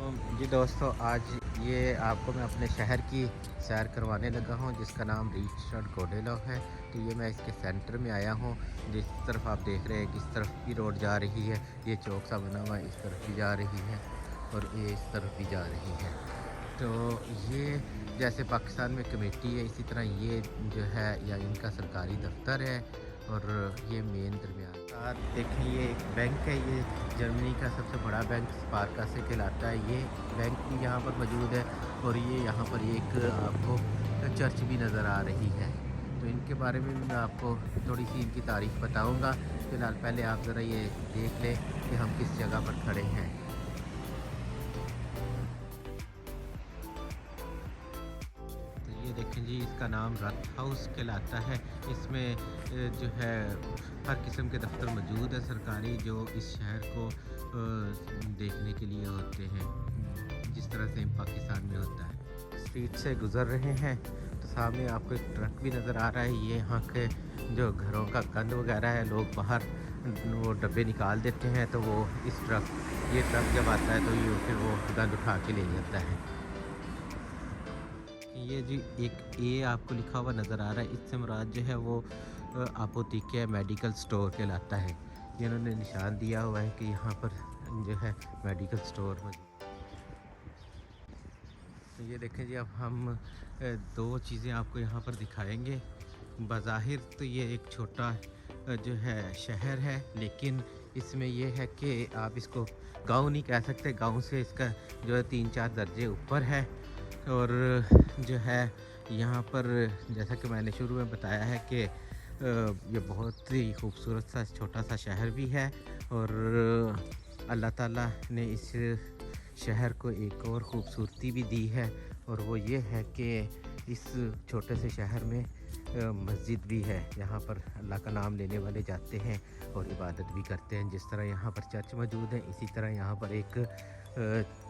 जी दोस्तों, आज ये आपको मैं अपने शहर की सैर करवाने लगा हूँ जिसका नाम रीच कोडेलो है। तो ये मैं इसके सेंटर में आया हूँ। जिस तरफ आप देख रहे हैं, किस तरफ भी रोड जा रही है, ये चौक सा बना हुआ है, इस तरफ भी जा रही है और ये इस तरफ भी जा रही है। तो ये जैसे पाकिस्तान में कमेटी है, इसी तरह ये जो है या इनका सरकारी दफ्तर है और ये मेन दरमियान साथ देखें, ये एक बैंक है। ये जर्मनी का सबसे बड़ा बैंक स्पारका से कहलाता है। ये बैंक भी यहाँ पर मौजूद है और ये यहाँ पर एक आपको चर्च भी नज़र आ रही है। तो इनके बारे में भी मैं आपको थोड़ी सी इनकी तारीफ़ बताऊँगा। फ़िलहाल पहले आप ज़रा ये देख लें कि हम किस जगह पर खड़े हैं। तो ये देखें जी, इसका नाम रथ हाउस कहलाता है। इसमें जो है हर किस्म के दफ्तर मौजूद है सरकारी, जो इस शहर को देखने के लिए होते हैं, जिस तरह से पाकिस्तान में होता है। स्ट्रीट से गुज़र रहे हैं तो सामने आपको एक ट्रक भी नज़र आ रहा है। ये यहाँ के जो घरों का गंद वगैरह है, लोग बाहर वो डब्बे निकाल देते हैं, तो वो ये ट्रक जब आता है तो ये फिर वो गंद उठा के ले जाता है। ये जी एक ए आपको लिखा हुआ नज़र आ रहा है, इससे मुराद जो है वो आपोतिके मेडिकल स्टोर कहलाता है। ये इन्होंने निशान दिया हुआ है कि यहाँ पर जो है मेडिकल स्टोर मौजूद। तो ये देखें जी, अब हम दो चीज़ें आपको यहाँ पर दिखाएंगे। बज़ाहिर तो ये एक छोटा जो है शहर है, लेकिन इसमें ये है कि आप इसको गांव नहीं कह सकते। गांव से इसका जो है 3-4 दर्जे ऊपर है। और जो है यहाँ पर, जैसा कि मैंने शुरू में बताया है कि ये बहुत ही खूबसूरत सा छोटा सा शहर भी है और अल्लाह ताला ने इस शहर को एक और ख़ूबसूरती भी दी है, और वो ये है कि इस छोटे से शहर में मस्जिद भी है। यहाँ पर अल्लाह का नाम लेने वाले जाते हैं और इबादत भी करते हैं। जिस तरह यहाँ पर चर्च मौजूद है, इसी तरह यहाँ पर एक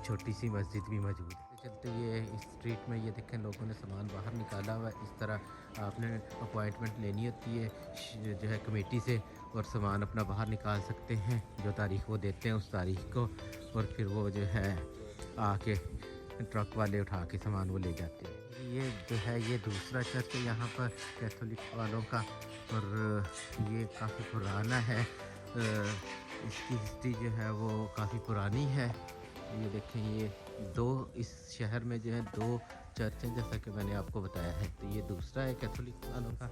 छोटी सी मस्जिद भी मौजूद है। चलते ये इस स्ट्रीट में ये देखें, लोगों ने सामान बाहर निकाला हुआ है। इस तरह आपने अपॉइंटमेंट लेनी होती है जो है कमेटी से, और सामान अपना बाहर निकाल सकते हैं। जो तारीख वो देते हैं उस तारीख को, और फिर वो जो है आके ट्रक वाले उठा के सामान वो ले जाते हैं। ये जो है ये दूसरा चर्च है यहाँ पर कैथोलिक वालों का, और ये काफ़ी पुराना है। इसकी हिस्ट्री जो है वो काफ़ी पुरानी है। ये देखें, ये दो इस शहर में जो है दो चर्च हैं, जैसा कि मैंने आपको बताया है। तो ये दूसरा है कैथोलिक वालों का,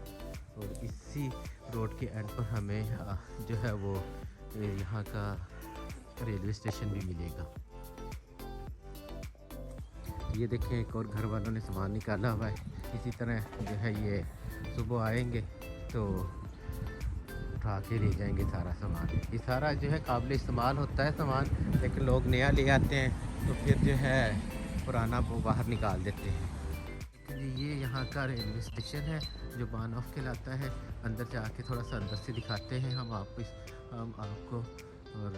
और इसी रोड के एंड पर हमें जो है वो यहाँ का रेलवे स्टेशन भी मिलेगा। ये देखें, एक और घर वालों ने सामान निकाला हुआ है। इसी तरह जो है ये सुबह आएंगे तो उठा के ले जाएंगे सारा सामान। ये सारा जो है काबिल इस्तेमाल होता है सामान, लेकिन लोग नया ले आते हैं तो फिर जो है पुराना वो बाहर निकाल देते हैं। ये यहाँ का रेलवे स्टेशन है जो बान ऑफ कहलाता है। अंदर जाके थोड़ा सा अंदर से दिखाते हैं हम आपको। और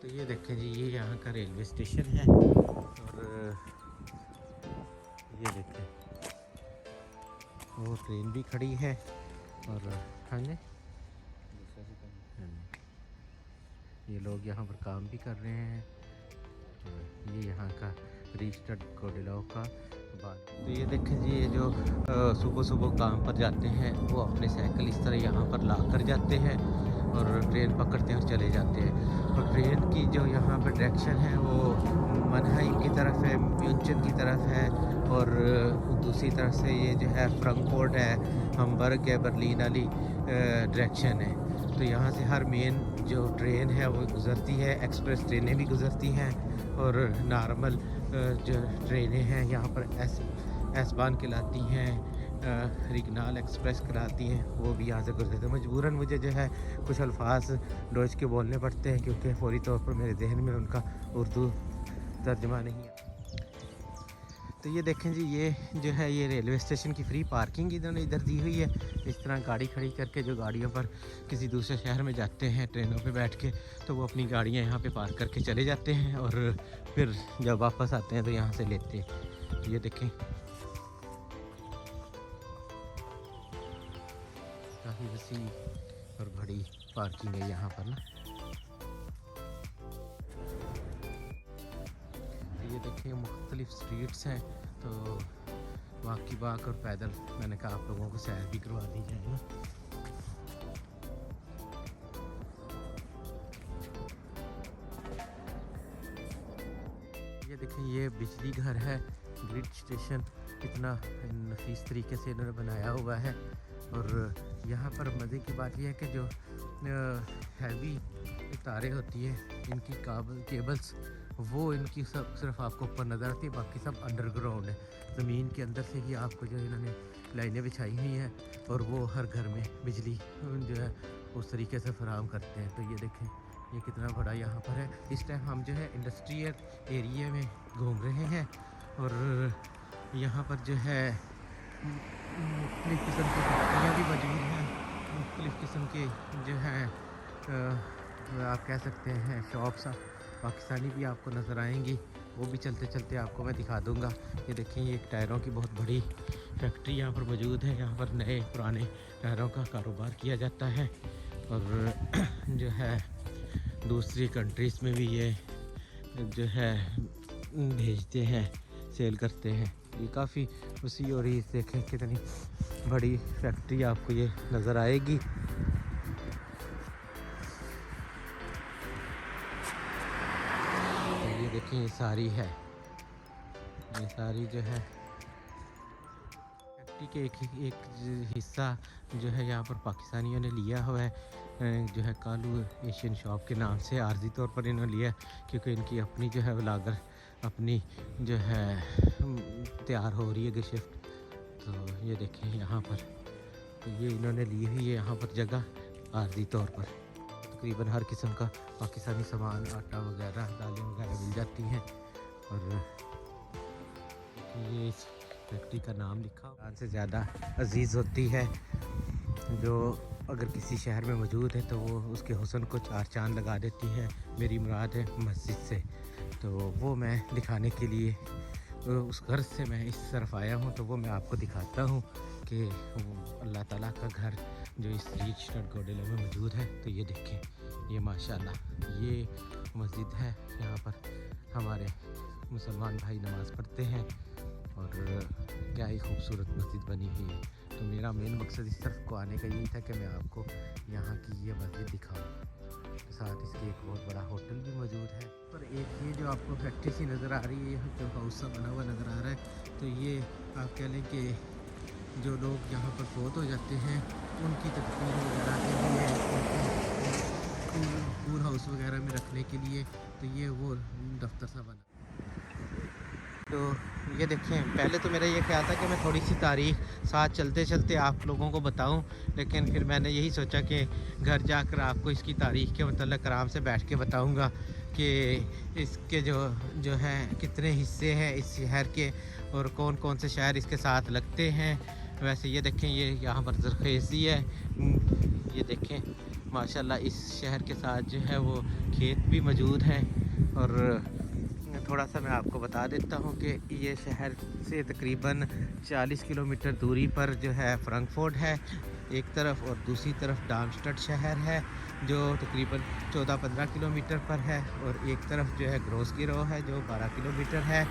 तो ये देखें जी, ये यहाँ का रेलवे स्टेशन है, और ये देखें वो ट्रेन भी खड़ी है। और हाँ जी, ये लोग यहाँ पर काम भी कर रहे हैं। तो ये यहाँ का रीस्टार्ट कोडेलो का बात। तो ये देखें जी, ये जो सुबह सुबह काम पर जाते हैं वो अपने साइकिल इस तरह यहाँ पर ला कर जाते हैं और ट्रेन पकड़ते हैं और चले जाते हैं। और ट्रेन की जो यहाँ पर डायरेक्शन है वो मनहाइम की तरफ है, म्यूनचन की तरफ है, और दूसरी तरफ से ये जो है फ्रैंकफर्ट है, हमबर्ग है, बर्लिन वाली डायरेक्शन है। तो यहाँ से हर मेन जो ट्रेन है वो गुज़रती है। एक्सप्रेस ट्रेनें भी गुज़रती हैं, और नॉर्मल जो ट्रेनें हैं यहाँ पर एस बान कहलाती हैं, रिगनाल एक्सप्रेस कहलाती हैं, वो भी यहाँ से गुजरते हैं। मजबूरन मुझे जो है कुछ अल्फाज डोच के बोलने पड़ते हैं, क्योंकि फौरी तौर पर मेरे जहन में उनका उर्दू तर्जमा नहीं है। तो ये देखें जी, ये जो है ये रेलवे स्टेशन की फ्री पार्किंग इन्होंने इधर दी हुई है। इस तरह गाड़ी खड़ी करके जो गाड़ियों पर किसी दूसरे शहर में जाते हैं ट्रेनों पे बैठ के, तो वो अपनी गाड़ियाँ यहाँ पे पार्क करके चले जाते हैं, और फिर जब वापस आते हैं तो यहाँ से लेते हैं। तो ये देखें, काफ़ी वसी और बड़ी पार्किंग है यहाँ पर ना। मुख्तलिफ स्ट्रीट्स हैं, तो वाकई बाग और पैदल मैंने कहा आप लोगों को सैर भी करवा दी जाए ना। ये देखें, ये बिजली घर है, ग्रिड स्टेशन, कितना नफीस तरीके से इन्होंने बनाया हुआ है। और यहाँ पर मज़े की बात यह है कि जो हैवी तारें होती हैं, इनकी केबल्स, वो इनकी सब सिर्फ आपको ऊपर नज़र आती है, बाकी सब अंडरग्राउंड है। ज़मीन के अंदर से ही आपको जो इन्होंने लाइनें बिछाई हुई हैं और वो हर घर में बिजली जो है उस तरीके से फराहम करते हैं। तो ये देखें, ये कितना बड़ा यहाँ पर है। इस टाइम हम जो है इंडस्ट्रियल एरिया में घूम रहे हैं और यहाँ पर जो है मुख्तलिफ़ किस्म की फैक्ट्रियाँ भी मौजूद हैं, मुख्तलिफ़ किस्म के जो है आप कह सकते हैं शॉप्स पाकिस्तानी भी आपको नज़र आएंगी। वो भी चलते चलते आपको मैं दिखा दूंगा। ये देखें, ये एक टायरों की बहुत बड़ी फैक्ट्री यहाँ पर मौजूद है। यहाँ पर नए पुराने टायरों का कारोबार किया जाता है और जो है दूसरी कंट्रीज़ में भी ये जो है भेजते हैं, सेल करते हैं। ये काफ़ी उसी और ही देखें कितनी बड़ी फैक्ट्री आपको ये नज़र आएगी। ये देखें, ये सारी है, ये सारी जो है फैक्ट्री के एक हिस्सा जो है यहाँ पर पाकिस्तानियों ने लिया हुआ है, जो है कालू एशियन शॉप के नाम से आर्जी तौर पर इन्होंने लिया, क्योंकि इनकी अपनी जो है लागत अपनी जो है तैयार हो रही है गिरशिफ्ट। तो ये देखें यहाँ पर, तो ये इन्होंने ली हुई है यहाँ पर जगह आर्जी तौर पर। तकरीबन हर किस्म का पाकिस्तानी सामान, आटा वगैरह, दालें वगैरह मिल जाती हैं। और ये इस फैक्ट्री का नाम लिखा जान से ज़्यादा अजीज़ होती है, जो अगर किसी शहर में मौजूद है तो वो उसके हुस्न को चार चांद लगा देती है। मेरी मुराद है मस्जिद से, तो वो मैं दिखाने के लिए उस घर से मैं इस तरफ आया हूँ। तो वो मैं आपको दिखाता हूँ कि अल्लाह ताला का घर जो इस रीच गोडेले में मौजूद है। तो ये देखें, ये माशाल्लाह ये मस्जिद है। यहाँ पर हमारे मुसलमान भाई नमाज़ पढ़ते हैं और क्या ही खूबसूरत मस्जिद बनी हुई है। तो मेरा मेन मकसद इस तरफ को आने का यही था कि मैं आपको यहाँ की ये मस्जिद दिखाऊँ। तो साथ इसके एक बहुत बड़ा होटल भी मौजूद है। पर एक ये जो आपको फैक्ट्री सी नज़र आ रही है, जो हाउस सा बना हुआ नज़र आ रहा है, तो ये आप कह लें कि जो लोग यहाँ पर फोत हो जाते हैं उनकी तदफीन वगैरह के लिए, पूल हाउस वगैरह में रखने के लिए, तो ये वो दफ्तर सा बना। तो ये देखें, पहले तो मेरा ये ख्याल था कि मैं थोड़ी सी तारीख साथ चलते चलते आप लोगों को बताऊं, लेकिन फिर मैंने यही सोचा कि घर जाकर आपको इसकी तारीख के मतलब आराम से बैठ के बताऊंगा कि इसके जो हैं कितने हिस्से हैं इस शहर के और कौन कौन से शहर इसके साथ लगते हैं। वैसे ये देखें, ये यहाँ पर ज़रखेज़ी है। ये देखें माशाल्लाह, इस शहर के साथ जो है वो खेत भी मौजूद है। और थोड़ा सा मैं आपको बता देता हूँ कि ये शहर से तकरीबन 40 किलोमीटर दूरी पर जो है फ्रैंकफर्ट है एक तरफ, और दूसरी तरफ डार्मस्टड शहर है जो तकरीबन 14-15 किलोमीटर पर है, और एक तरफ जो है ग्रोसगिरो है जो 12 किलोमीटर है,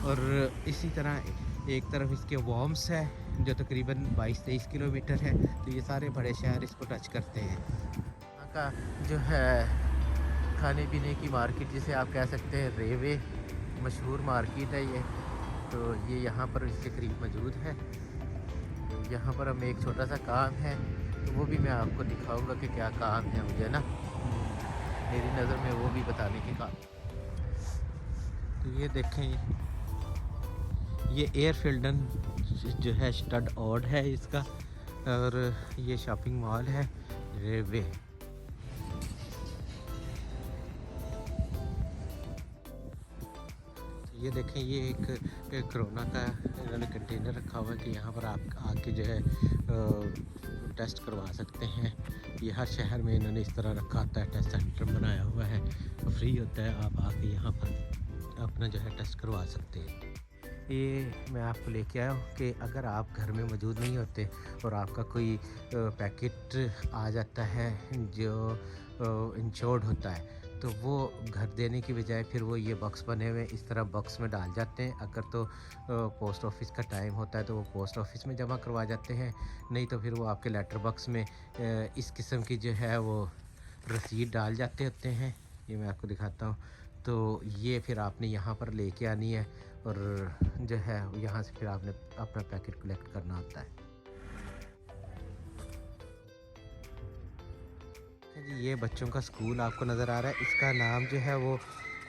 और इसी तरह एक तरफ इसके वॉर्म्स है जो तकरीबन 22-23 किलोमीटर है। तो ये सारे बड़े शहर इसको टच करते हैं। यहाँ का जो है खाने पीने की मार्केट जिसे आप कह सकते हैं रेवे, मशहूर मार्केट है ये। तो ये यहाँ पर इसके करीब मौजूद है। यहाँ पर हमें एक छोटा सा काम है, तो वो भी मैं आपको दिखाऊंगा कि क्या काम है मुझे ना, मेरी नज़र में वो भी बताने के काम। तो ये देखें, ये एयरफील्डन जो है स्टड ऑड है इसका, और ये शॉपिंग मॉल है रेवे। ये देखें, ये एक कोरोना का इन्होंने कंटेनर रखा हुआ है कि यहाँ पर आप आके जो है टेस्ट करवा सकते हैं। ये हर शहर में इन्होंने इस तरह रखा होता है, टेस्ट सेंटर बनाया हुआ है, फ्री होता है, आप आके यहाँ पर अपना जो है टेस्ट करवा सकते हैं। ये मैं आपको लेके आया हूँ कि अगर आप घर में मौजूद नहीं होते और आपका कोई पैकेट आ जाता है जो इंश्योर्ड होता है, तो वो घर देने की बजाय फिर वो ये बॉक्स बने हुए इस तरह बॉक्स में डाल जाते हैं। अगर तो पोस्ट ऑफिस का टाइम होता है तो वो पोस्ट ऑफिस में जमा करवा जाते हैं, नहीं तो फिर वो आपके लेटर बॉक्स में इस किस्म की जो है वो रसीद डाल जाते होते हैं। ये मैं आपको दिखाता हूँ। तो ये फिर आपने यहाँ पर लेके आनी है और जो है यहाँ से फिर आपने अपना पैकेट कलेक्ट करना होता है। जी ये बच्चों का स्कूल आपको नज़र आ रहा है, इसका नाम जो है वो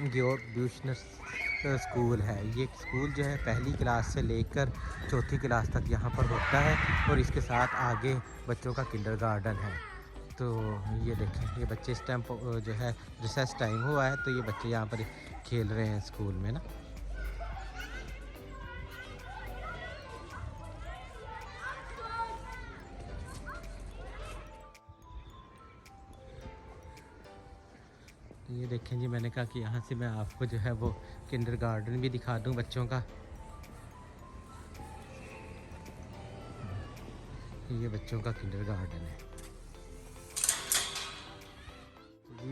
ग्योर्ग ब्यूशनर स्कूल है। ये स्कूल जो है पहली क्लास से लेकर चौथी क्लास तक यहाँ पर होता है और इसके साथ आगे बच्चों का किंडरगार्टन है। तो ये देखें, ये बच्चे इस टाइम जो है रिसेस टाइम हुआ है तो ये बच्चे यहाँ पर खेल रहे हैं स्कूल में ना। ये देखें जी, मैंने कहा कि यहाँ से मैं आपको जो है वो किंडरगार्टन भी दिखा दूँ बच्चों का। ये बच्चों का किंडरगार्टन है।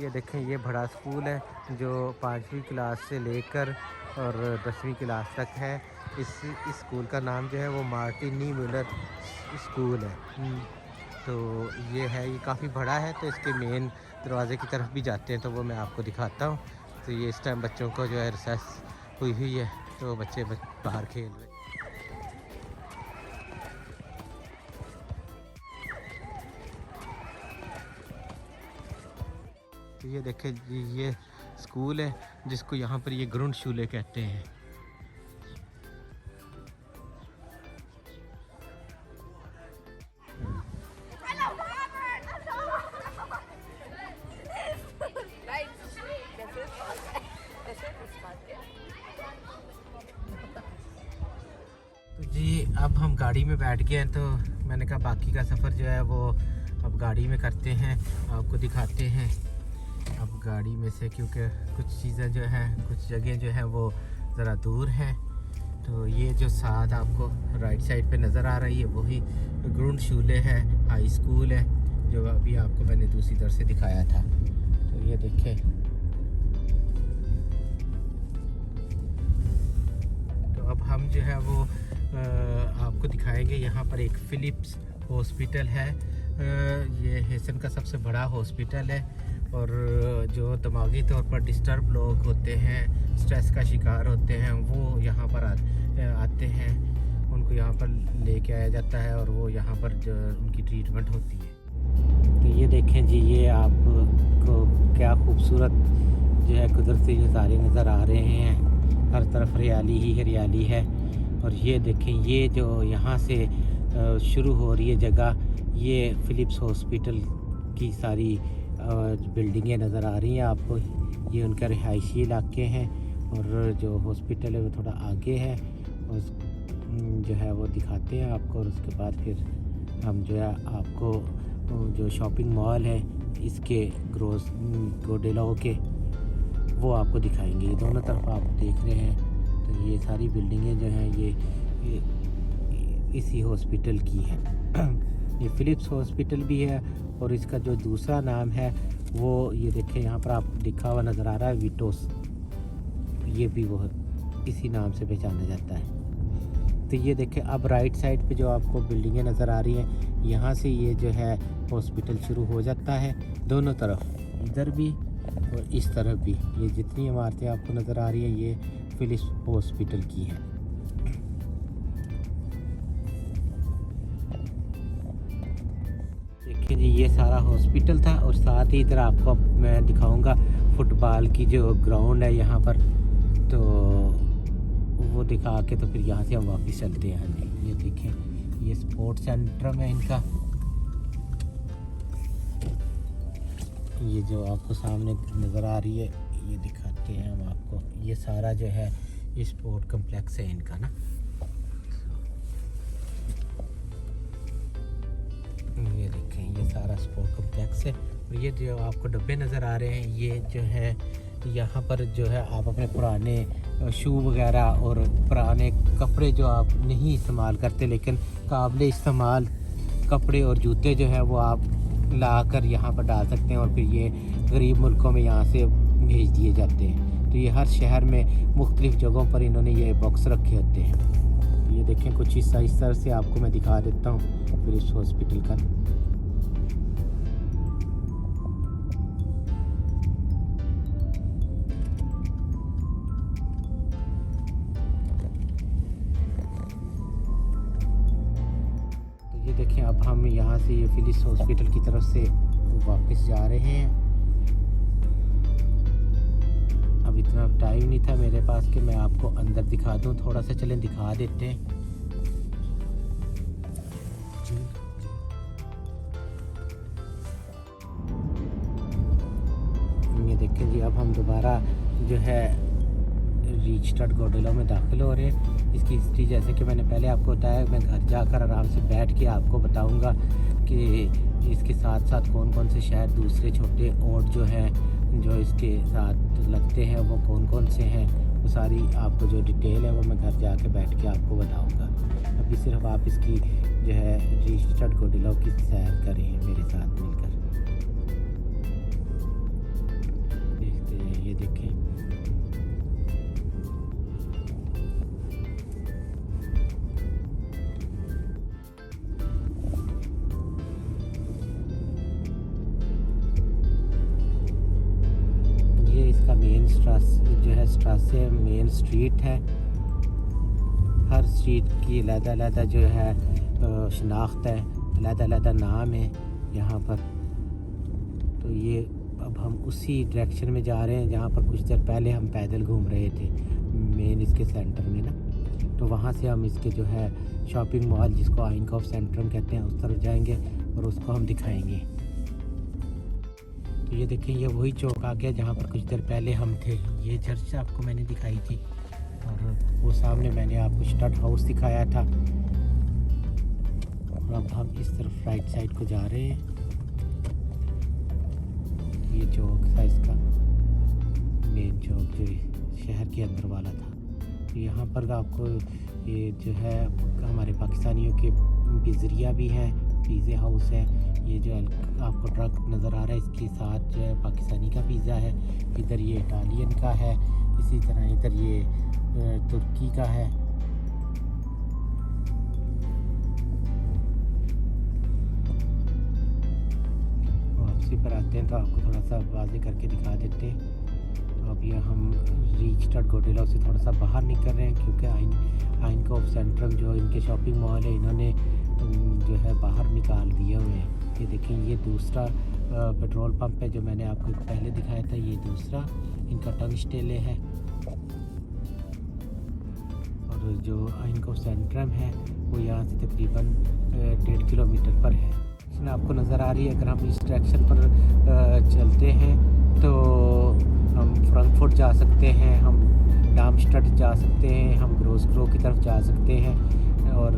ये देखें, ये बड़ा स्कूल है जो 5वीं क्लास से लेकर और 10वीं क्लास तक है। इस स्कूल का नाम जो है वो मार्टिन नी म्यूलर स्कूल है। तो ये है, ये काफ़ी बड़ा है। तो इसके मेन दरवाज़े की तरफ भी जाते हैं तो वो मैं आपको दिखाता हूँ। तो ये इस टाइम बच्चों को जो है रिसेस हुई है तो बच्चे बाहर खेल रहे हैं। तो ये देखें जी, ये स्कूल है जिसको यहाँ पर ये ग्रुंडशूले कहते हैं। तो जी अब हम गाड़ी में बैठ गए हैं तो मैंने कहा बाकी का सफ़र जो है वो अब गाड़ी में करते हैं, आपको दिखाते हैं अब गाड़ी में से, क्योंकि कुछ चीज़ें जो हैं, कुछ जगह जो है वो ज़रा दूर हैं। तो ये जो साथ आपको राइट साइड पे नज़र आ रही है वही ग्रुंडशूले है हाई स्कूल है जो अभी आपको मैंने दूसरी तरफ से दिखाया था। तो ये देखें, तो अब हम जो है वो आपको दिखाएंगे यहाँ पर एक फ़िलिप्स हॉस्पिटल है। ये हेसन का सबसे बड़ा हॉस्पिटल है और जो दिमागी तौर पर डिस्टर्ब लोग होते हैं, स्ट्रेस का शिकार होते हैं, वो यहाँ पर आते हैं, उनको यहाँ पर लेके आया जाता है और वो यहाँ पर जो उनकी ट्रीटमेंट होती है। तो ये देखें जी, ये आपको क्या खूबसूरत जो है कुदरती नज़ारे नज़र आ रहे हैं। हर तरफ हरियाली ही हरियाली है। और ये देखें, ये जो यहाँ से शुरू हो रही है जगह, ये फ़िलिप्स हॉस्पिटल की सारी बिल्डिंगें नज़र आ रही हैं आपको। ये उनका रिहायशी इलाके हैं और जो हॉस्पिटल है वो थोड़ा आगे है और जो है वो दिखाते हैं आपको। और उसके बाद फिर हम जो है आपको जो शॉपिंग मॉल है इसके गोडेलाओ के वो आपको दिखाएंगे। ये दोनों तरफ आप देख रहे हैं तो ये सारी बिल्डिंगें जो हैं ये इसी हॉस्पिटल की हैं। ये फ़िलिप्स हॉस्पिटल भी है और इसका जो दूसरा नाम है वो ये देखें, यहाँ पर आप लिखा हुआ नज़र आ रहा है विटोस, ये भी वो इसी नाम से पहचाना जाता है। तो ये देखें, अब राइट साइड पे जो आपको बिल्डिंगें नज़र आ रही हैं, यहाँ से ये जो है हॉस्पिटल शुरू हो जाता है दोनों तरफ, इधर भी और इस तरफ भी। ये जितनी इमारतें आपको नज़र आ रही हैं ये फ़िलिप्स हॉस्पिटल की हैं। देखिए जी, ये सारा हॉस्पिटल था और साथ ही इधर आपको मैं दिखाऊंगा फुटबॉल की जो ग्राउंड है यहाँ पर, तो वो दिखा के तो फिर यहाँ से हम वापस चलते हैं। हाँ जी, ये देखें, ये स्पोर्ट सेंटर है इनका। ये जो आपको सामने नज़र आ रही है ये दिखाते हैं हम आपको। ये सारा जो है ये स्पोर्ट कम्प्लेक्स है इनका ना। ये देखें, ये सारा स्पोर्ट कम्प्लेक्स है और ये जो आपको डब्बे नज़र आ रहे हैं ये जो है यहाँ पर जो है आप अपने पुराने शू वगैरह और पुराने कपड़े जो आप नहीं इस्तेमाल करते लेकिन काबिल इस्तेमाल कपड़े और जूते जो है वो आप ला कर यहाँ पर डाल सकते हैं और फिर ये गरीब मुल्कों में यहाँ से भेज दिए जाते हैं। तो ये हर शहर में मुख्तलिफ़ जगहों पर इन्होंने ये बॉक्स रखे होते हैं। तो ये देखें कुछ हिस्सा इस तरह से आपको मैं दिखा देता हूँ फिलिप्स हॉस्पिटल का। ये देखें अब हम यहाँ से ये फिलिप्स हॉस्पिटल की तरफ से वापस जा रहे हैं। अब इतना टाइम नहीं था मेरे पास कि मैं आपको अंदर दिखा दूँ, थोड़ा सा चलें दिखा देते हैं। ये देखें जी अब हम दोबारा जो है रीचस्टार्ट गोडेलो में दाखिल हो रहे हैं। इसकी हिस्ट्री जैसे कि मैंने पहले आपको बताया, मैं घर जाकर आराम से बैठ के आपको बताऊंगा कि इसके साथ साथ कौन कौन से शहर दूसरे छोटे और जो हैं जो इसके साथ लगते हैं वो कौन कौन से हैं, वो सारी आपको जो डिटेल है वो मैं घर जाके बैठ के आपको बताऊंगा। अभी सिर्फ आप इसकी जो है रीचस्टार्ट गोडेलो की सैर करें मेरे साथ मिलकर। देखते हैं, ये देखें इसका मेन जो है स्ट्रासे मेन स्ट्रीट है। हर स्ट्रीट की अलग-अलग जो है शनाख्त है, अलग-अलग नाम है यहाँ पर। तो ये अब हम उसी डायरेक्शन में जा रहे हैं जहाँ पर कुछ देर पहले हम पैदल घूम रहे थे मेन इसके सेंटर में ना। तो वहाँ से हम इसके जो है शॉपिंग मॉल जिसको आइनकॉफ सेंट्रम कहते हैं उस तरफ जाएंगे और उसको हम दिखाएंगे। तो ये देखें ये वही चौक आ गया जहाँ पर कुछ देर पहले हम थे। ये चर्च आपको मैंने दिखाई थी और वो सामने मैंने आपको स्टड हाउस दिखाया था। और अब हम इस तरफ राइट साइड को जा रहे हैं। ये चौक था इसका मेन चौक जो शहर के अंदर वाला था। तो यहाँ पर आपको ये जो है हमारे पाकिस्तानियों के पिज़्ज़रिया भी हैं, पिज़्ज़ा हाउस है। ये जो आपको ट्रक नज़र आ रहा है इसके साथ जो है पाकिस्तानी का पिज़्ज़ा है। इधर ये इटालियन का है, इसी तरह इधर ये तुर्की का है। वापसी पर आते हैं तो आपको थोड़ा सा वाज़ेह करके दिखा देते हैं। तो अब ये हम रीचस्टार्ट गोडेलो से थोड़ा सा बाहर निकल रहे हैं क्योंकि आइनकॉफ सेंट्रम जो इनके शॉपिंग मॉल है इन्होंने जो है बाहर निकाल दिए हुए हैं। ये देखें ये दूसरा पेट्रोल पंप है जो मैंने आपको पहले दिखाया था, ये दूसरा इनका टंगस्टेले है। और जो आइनकॉफ सेंट्रम है वो यहाँ से तकरीबन 1.5 किलोमीटर पर है। इसमें आपको नज़र आ रही है अगर हम इस डायरेक्शन पर चलते हैं तो हम फ्रैंकफर्ट जा सकते हैं, हम डार्मस्टड जा सकते हैं, हम ग्रोसग्रो की तरफ जा सकते हैं और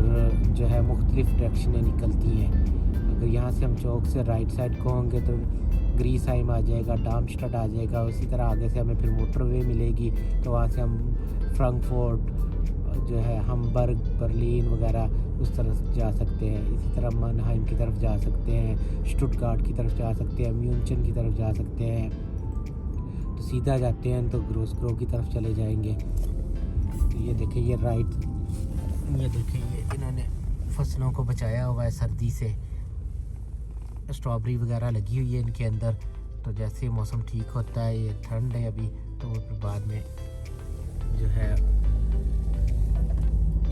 जो है मुख्तलिफ़ डायरेक्शनें निकलती हैं। अगर यहाँ से हम चौक से राइट साइड को होंगे तो ग्रीसहाइम आ जाएगा, डार्मस्टड आ जाएगा। उसी तरह आगे से हमें फिर मोटरवे मिलेगी तो वहाँ से हम फ्रैंकफर्ट जो है हमबर्ग, बर्लिन वगैरह उस तरफ जा सकते हैं। इसी तरह मनहाइम की तरफ जा सकते हैं, स्टुटगार्ट की तरफ जा सकते हैं, म्यूनचन की तरफ जा सकते हैं। तो सीधा जाते हैं तो ग्रोसग्रो की तरफ चले जाएंगे। तो ये देखें ये राइट, ये देखें ये इन्होंने फसलों को बचाया हुआ है सर्दी से। स्ट्रॉबेरी वगैरह लगी हुई है इनके अंदर। तो जैसे मौसम ठीक होता है, ये ठंड है अभी, तो फिर बाद में जो है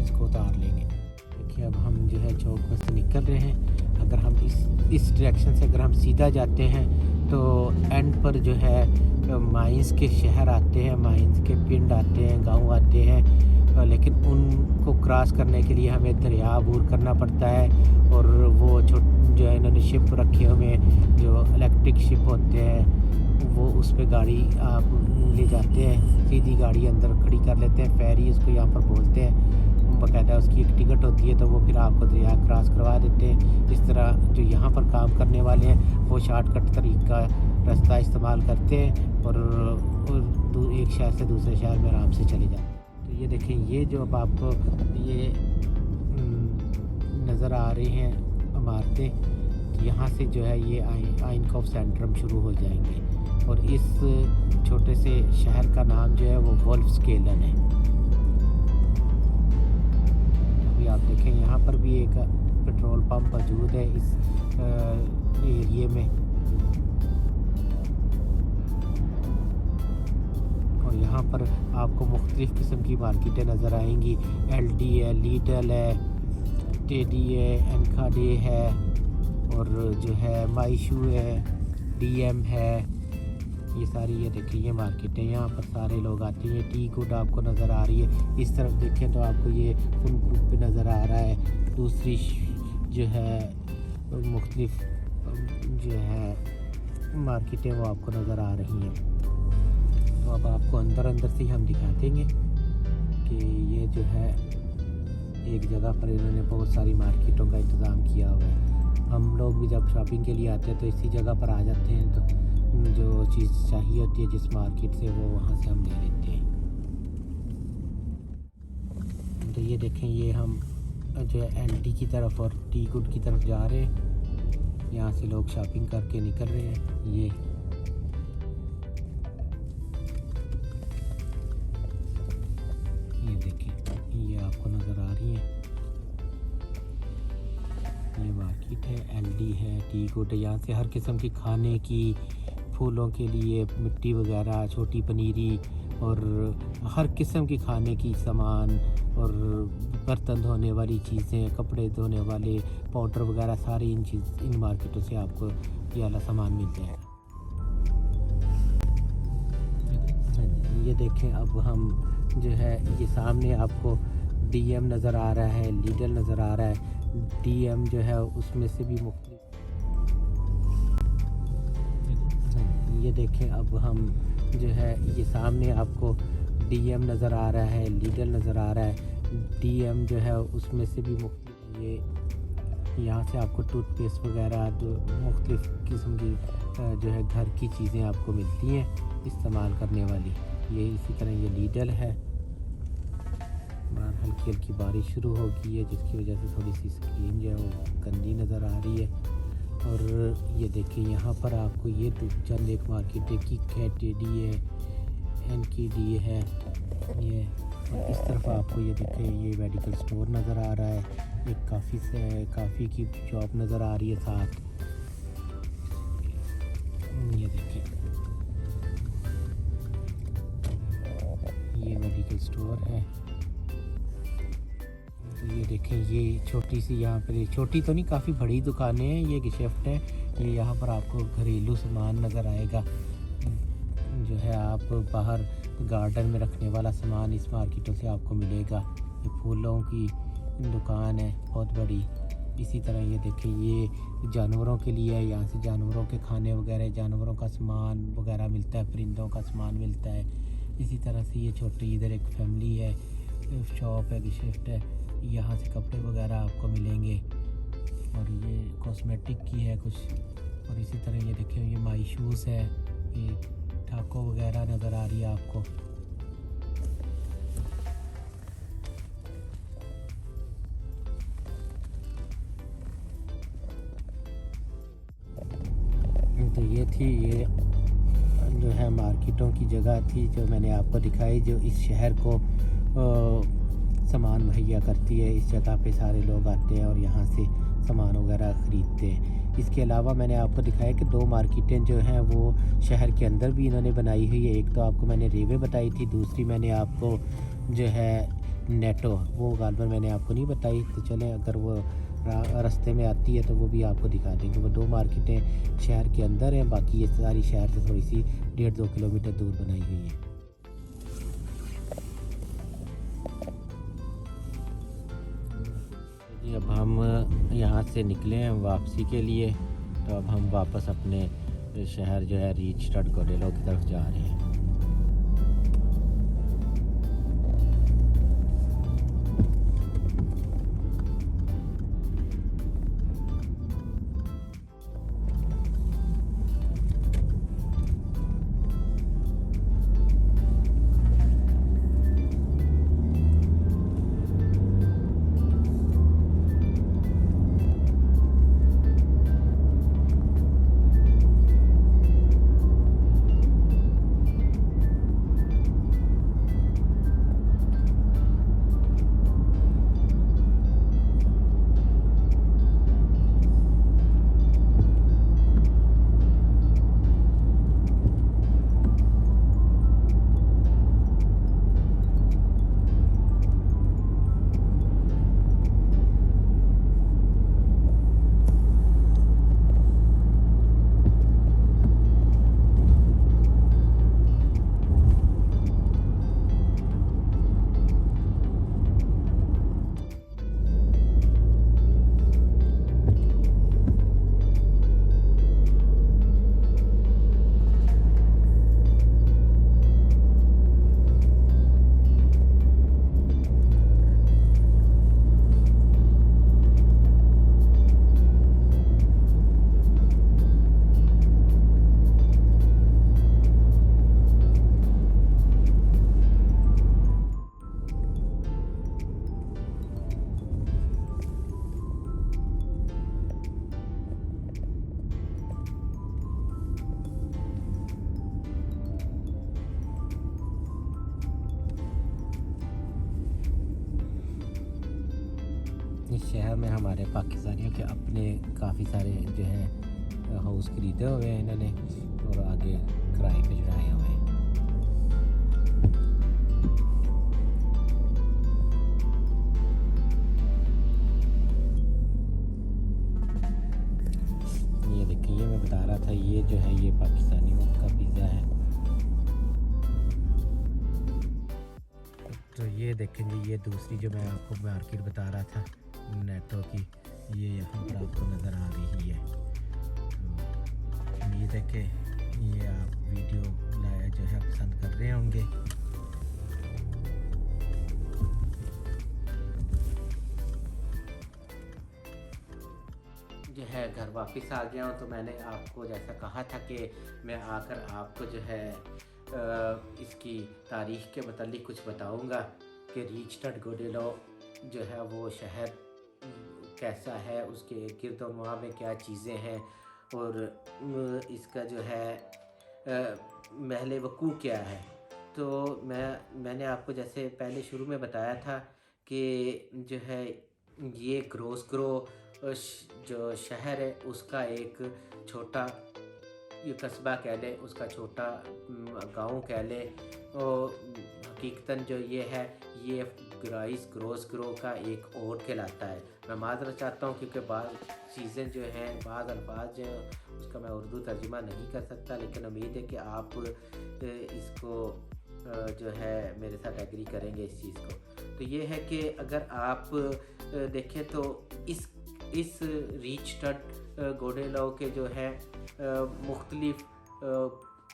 इसको उतार लेंगे। देखिए अब हम जो है चौक में से निकल रहे हैं। अगर हम इस डायरेक्शन से अगर हम सीधा जाते हैं तो एंड पर जो है माइंस के शहर आते हैं, माइंस के पिंड आते हैं, गांव आते हैं। लेकिन उनको क्रॉस करने के लिए हमें दरिया अबूर करना पड़ता है। और वो जो है इन्होंने शिप रखे हुए हैं जो इलेक्ट्रिक शिप होते हैं, वो उस पर गाड़ी आप ले जाते हैं, सीधी गाड़ी अंदर खड़ी कर लेते हैं। फेरी उसको यहाँ पर बोलते हैं, बाकायदा उसकी एक टिकट होती है तो वो फिर आपको दरिया क्रॉस करवा देते हैं। इस तरह जो यहाँ पर काम करने वाले हैं वो शॉर्टकट तरीका रास्ता इस्तेमाल करते हैं और एक शहर से दूसरे शहर में आराम से चले जाते हैं। तो ये देखें ये जो अब आपको ये नज़र आ रही हैं इमारतें, यहाँ से जो है ये आइनकॉफ सेंट्रम शुरू हो जाएंगे और इस छोटे से शहर का नाम जो है वो वोल्फ्स्केलन है। अभी आप देखें यहाँ पर भी एक पेट्रोल पंप मौजूद है इस एरिए में, और यहाँ पर आपको मुख्तलिफ़ किस्म की मार्केटें नज़र आएंगी। एलडी है, लीडल है, टेडी है, एनकाडे है, और जो है माइशू है, डीएम है। ये सारी ये देखिए ये मार्केटें, यहाँ पर सारे लोग आते हैं। टी गुड आपको नज़र आ रही है। इस तरफ देखें तो आपको ये फुल ग्रुप पे नज़र आ रहा है। दूसरी जो है मुख्तलिफ़ जो है मार्केटें वो आपको नज़र आ रही हैं। तो अब आपको अंदर से हम दिखा देंगे कि ये जो है एक जगह पर इन्होंने बहुत सारी मार्केटों का इंतज़ाम किया हुआ है। हम लोग भी जब शॉपिंग के लिए आते हैं तो इसी जगह पर आ जाते हैं, तो जो चीज़ चाहिए होती है जिस मार्केट से वो वहाँ से हम ले लेते हैं। तो ये देखें ये हम जो है एलडी की तरफ और टी गुड की तरफ जा रहे हैं। यहाँ से लोग शॉपिंग करके निकल रहे हैं। ये देखिए ये आपको नज़र आ रही है, ये मार्केट है। एलडी है, टी गुड है। यहाँ से हर किस्म की खाने की, फूलों के लिए मिट्टी वगैरह, छोटी पनीरी और हर किस्म की खाने की सामान और बर्तन धोने वाली चीज़ें, कपड़े धोने वाले पाउडर वगैरह सारी इन मार्केटों से आपको ये वाला सामान मिल जाएगा। ये देखें अब हम जो है ये सामने आपको डीएम नज़र आ रहा है, लीडल नज़र आ रहा है। डीएम जो है उसमें से भी मुख्तलिफ, ये देखें अब हम जो है ये सामने आपको डीएम नज़र आ रहा है, लीडल नज़र आ रहा है। डीएम जो है उसमें से भी मुख्तलिफ, ये यहाँ से आपको टूथपेस्ट वगैरह मुख्तलिफ किस्म की जो है घर की चीज़ें आपको मिलती हैं इस्तेमाल करने वाली। ये इसी तरह ये लीडल है। बाहर हल्की हल्की बारिश शुरू हो गई है जिसकी वजह से थोड़ी सी स्क्रीन जो है वो गंदी नज़र आ रही है। और ये देखिए यहाँ पर आपको ये चंद एक मार्केट है, किक है, टेडी है, एनकेडी है ये। और इस तरफ आपको ये देखिए ये मेडिकल स्टोर नज़र आ रहा है। एक काफ़ी की शॉप नज़र आ रही है साथ। ये देखिए ये मेडिकल स्टोर है। तो ये देखें ये छोटी सी, यहाँ पर छोटी तो नहीं काफ़ी बड़ी दुकानें हैं, ये गिशेफ्ट है। ये यहाँ पर आपको घरेलू सामान नज़र आएगा, जो है आप बाहर गार्डन में रखने वाला सामान इस मार्केटों से आपको मिलेगा। ये फूलों की दुकान है बहुत बड़ी। इसी तरह ये देखें ये जानवरों के लिए है, यहाँ से जानवरों के खाने वगैरह, जानवरों का सामान वगैरह मिलता है, परिंदों का सामान मिलता है। इसी तरह से ये छोटी इधर एक फैमिली है, शॉप है, गिशेफ्ट है, यहाँ से कपड़े वगैरह आपको मिलेंगे। और ये कॉस्मेटिक की है कुछ। और इसी तरह ये देखिए ये माई शूज़ है, ये ठाको वगैरह नज़र आ रही है आपको। तो ये थी ये जो है मार्केटों की जगह थी जो मैंने आपको दिखाई, जो इस शहर को सामान मुहैया करती है। इस जगह पे सारे लोग आते हैं और यहाँ से सामान वगैरह ख़रीदते हैं। इसके अलावा मैंने आपको दिखाया कि दो मार्केटें जो हैं वो शहर के अंदर भी इन्होंने बनाई हुई है। एक तो आपको मैंने रेवे बताई थी, दूसरी मैंने आपको जो है नेटो, वो गालबन मैंने आपको नहीं बताई। तो चलें अगर वो रास्ते में आती है तो वो भी आपको दिखा देंगे। वो दो मार्केटें शहर के अंदर हैं, बाकी ये सारी शहर से थोड़ी सी 1.5-2 किलोमीटर दूर बनाई हुई है। अब हम यहाँ से निकले हैं वापसी के लिए, तो अब हम वापस अपने शहर जो है रीच स्टड गोडेलो की तरफ जा रहे हैं। शहर में हमारे पाकिस्तानियों के अपने काफ़ी सारे जो है हाउस खरीदे हुए हैं इन्होंने और आगे किराए पे चढ़ाए हुए हैं। ये देखिए, ये मैं बता रहा था, ये जो है ये पाकिस्तानियों का पिज़्ज़ा है। तो ये देखें जी, ये दूसरी जो मैं आपको मार्केट बता रहा था नेटो की, ये यहाँ पर आपको नज़र आ रही है। तो उम्मीद है कि ये आप वीडियो जो है पसंद कर रहे होंगे। जो है घर वापस आ गया हूँ, तो मैंने आपको जैसा कहा था कि मैं आकर आपको जो है इसकी तारीख़ के मतलब कुछ बताऊंगा कि रीचस्टेड गोडेलो जो है वो शहर कैसा है, उसके गिरद और वहाँ में क्या चीज़ें हैं और इसका जो है महल वक़ूअ क्या है। तो मैंने आपको जैसे पहले शुरू में बताया था कि जो है ये ग्रोसग्रो जो शहर है उसका एक छोटा ये कस्बा कह लें, उसका छोटा गांव कह लें। और हकीकतन जो ये है ये ग्रोसग्रो का एक ओट कहलाता है। मैं माज़रत चाहता हूँ क्योंकि बाद चीज़ें जो हैं, बाद अल्फाज जो हैं उसका मैं उर्दू तर्जुमा नहीं कर सकता, लेकिन उम्मीद है कि आप इसको जो है मेरे साथ एग्री करेंगे इस चीज़ को। तो ये है कि अगर आप देखें तो इस रीचस्टेड गोडेलो के जो है मुख्तलिफ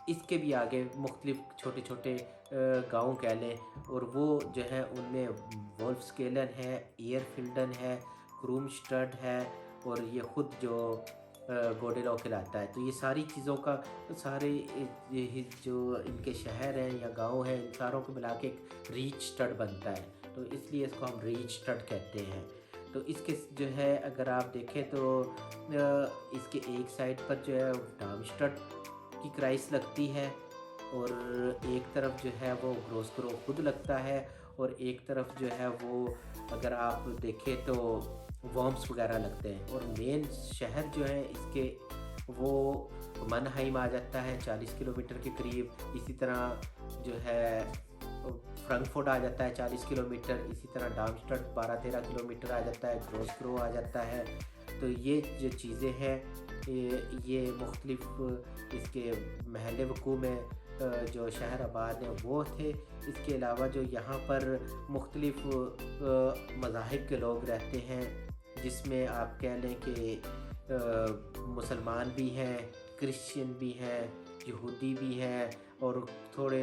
इसके भी आगे मुख्तलिफ छोटे छोटे गाँव कह लें, और वो जो है उनमें वोल्फ्स्केलन है, एयरफिल्डन है, क्रूमस्टेड है और ये ख़ुद जो गोडेलो कहलाता है। तो ये सारी चीज़ों का सारे जो इनके शहर हैं या गांव हैं, इन सारों को मिला के एक रीचस्टेड बनता है, तो इसलिए इसको हम रीचस्टेड कहते हैं। तो इसके जो है अगर आप देखें तो इसके एक साइड पर जो है डार्मस्टेड की क्राइस लगती है और एक तरफ जो है वो ग्रोसग्रो खुद लगता है और एक तरफ जो है वो अगर आप देखें तो वर्म्स वगैरह लगते हैं। और मेन शहर जो है इसके वो मनहाइम आ जाता है 40 किलोमीटर के करीब। इसी तरह जो है फ्रैंकफर्ट आ जाता है 40 किलोमीटर, इसी तरह डार्मस्टेड 12-13 किलोमीटर आ जाता है, ग्रोसग्रो आ जाता है। तो ये जो चीज़ें हैं ये मुख्तलिफ इसके महल वक़ूअ में जो शहर आबाद हैं वो थे। इसके अलावा जो यहाँ पर मुख्तलिफ मज़ाहिब के लोग रहते हैं, जिसमें आप कह लें कि मुसलमान भी हैं, क्रिश्चियन भी हैं, यहूदी भी हैं और थोड़े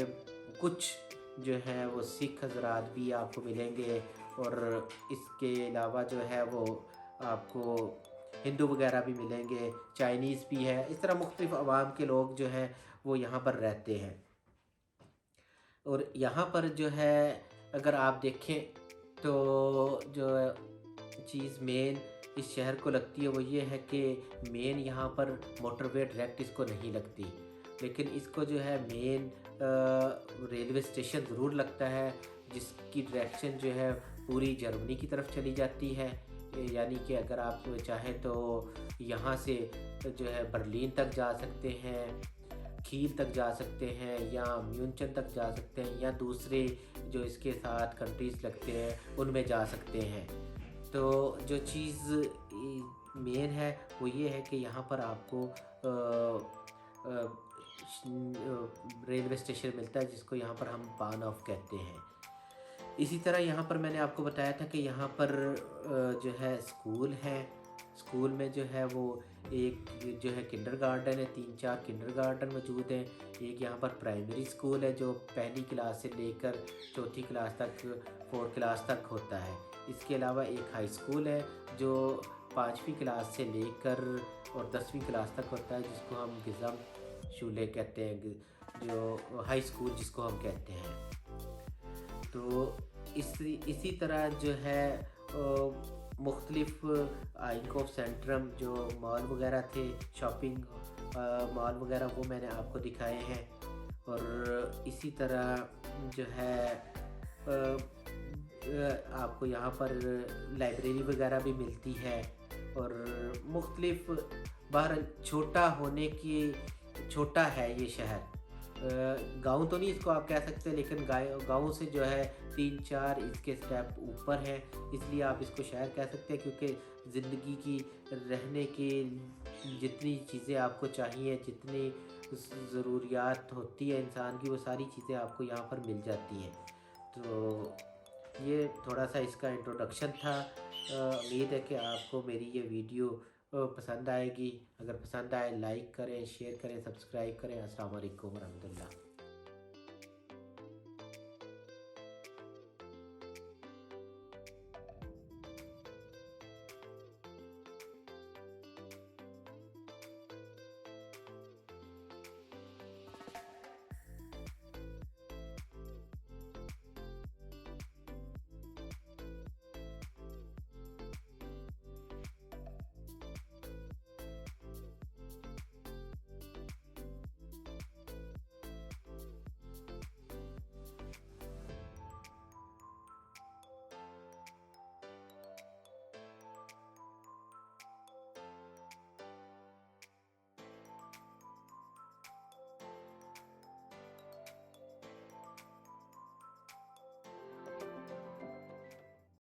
कुछ जो है वो सिख हज़रात भी आपको मिलेंगे। और इसके अलावा जो है वो आपको हिंदू वगैरह भी मिलेंगे, चाइनीज़ भी है। इस तरह मुख्तलिफ़ अवाम के लोग जो हैं वो यहाँ पर रहते हैं। और यहाँ पर जो है अगर आप देखें तो जो चीज़ मेन इस शहर को लगती है वो ये है कि मेन यहाँ पर मोटरवे डायरेक्ट इसको नहीं लगती, लेकिन इसको जो है मेन रेलवे स्टेशन ज़रूर लगता है, जिसकी डायरेक्शन जो है पूरी जर्मनी की तरफ चली जाती है। यानी कि अगर आप चाहें तो यहाँ से जो है बर्लिन तक जा सकते हैं, कील तक जा सकते हैं या म्यूनचन तक जा सकते हैं, या दूसरे जो इसके साथ कंट्रीज़ लगते हैं उनमें जा सकते हैं। तो जो चीज़ मेन है वो ये है कि यहाँ पर आपको रेलवे स्टेशन मिलता है, जिसको यहाँ पर हम बानऑफ कहते हैं। इसी तरह यहाँ पर मैंने आपको बताया था कि यहाँ पर जो है स्कूल है। स्कूल में जो है वो एक जो है किंडरगार्टन है, 3-4 किंडरगार्टन मौजूद हैं। एक यहाँ पर प्राइमरी स्कूल है जो पहली क्लास से लेकर चौथी क्लास तक 4 क्लास तक होता है। इसके अलावा एक हाई स्कूल है जो 5वीं क्लास से लेकर और 10वीं क्लास तक होता है, जिसको हम गिज़म शूले कहते हैं, जो हाई स्कूल जिसको हम कहते हैं। तो इसी तरह जो है मुख्तलिफ आइंकोफ सेंट्रम जो मॉल वगैरह थे, शॉपिंग मॉल वगैरह, वो मैंने आपको दिखाए हैं। और इसी तरह जो है आपको यहाँ पर लाइब्रेरी वगैरह भी मिलती है और मुख्तलिफ बहर छोटा होने की छोटा है ये शहर। गाँव तो नहीं इसको आप कह सकते, लेकिन गाँव से जो है 3-4 इसके स्टेप ऊपर हैं, इसलिए आप इसको शहर कह सकते हैं, क्योंकि ज़िंदगी की रहने की जितनी चीज़ें आपको चाहिए, जितनी ज़रूरियात होती है इंसान की, वो सारी चीज़ें आपको यहाँ पर मिल जाती हैं। तो ये थोड़ा सा इसका इंट्रोडक्शन था। उम्मीद है कि आपको मेरी ये वीडियो पसंद आएगी। अगर पसंद आए लाइक करें, शेयर करें, सब्सक्राइब करें। अस्सलाम वालेकुम रहमतुल्लाह।